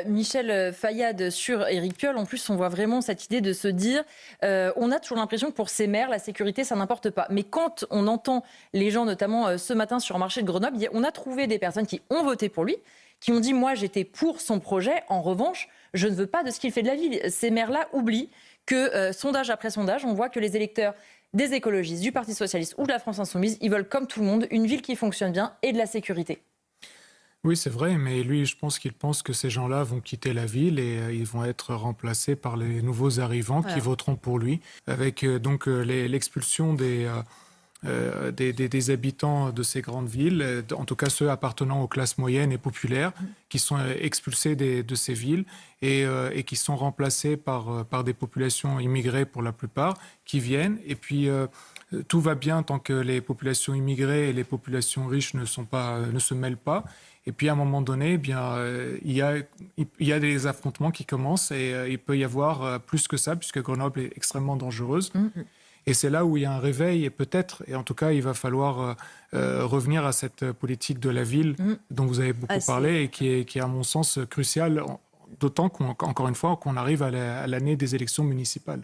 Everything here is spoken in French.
Michel Fayad sur Éric Piolle, en plus, on voit vraiment cette idée de se dire on a toujours l'impression que pour ces maires, la sécurité, ça n'importe pas. Mais quand on entend les gens, notamment ce matin sur un marché de Grenoble, on a trouvé des personnes qui ont voté pour lui, qui ont dit moi j'étais pour son projet, en revanche je ne veux pas de ce qu'il fait de la ville. Ces maires-là oublient que sondage après sondage, on voit que les électeurs des écologistes, du Parti socialiste ou de la France insoumise, ils veulent comme tout le monde une ville qui fonctionne bien et de la sécurité. Oui, c'est vrai, mais lui, je pense qu'il pense que ces gens-là vont quitter la ville et ils vont être remplacés par les nouveaux arrivants qui voteront pour lui, avec l'expulsion des habitants de ces grandes villes, en tout cas ceux appartenant aux classes moyennes et populaires, qui sont expulsés de ces villes et qui sont remplacés par des populations immigrées pour la plupart, qui viennent. Et puis, tout va bien tant que les populations immigrées et les populations riches ne se mêlent pas. Et puis, à un moment donné, eh bien, il y a des affrontements qui commencent et il peut y avoir plus que ça, puisque Grenoble est extrêmement dangereuse. Et c'est là où il y a un réveil et peut-être, et en tout cas, il va falloir revenir à cette politique de la ville dont vous avez beaucoup parlé et qui est, à mon sens, cruciale, d'autant qu'encore une fois, qu'on arrive à l'année des élections municipales.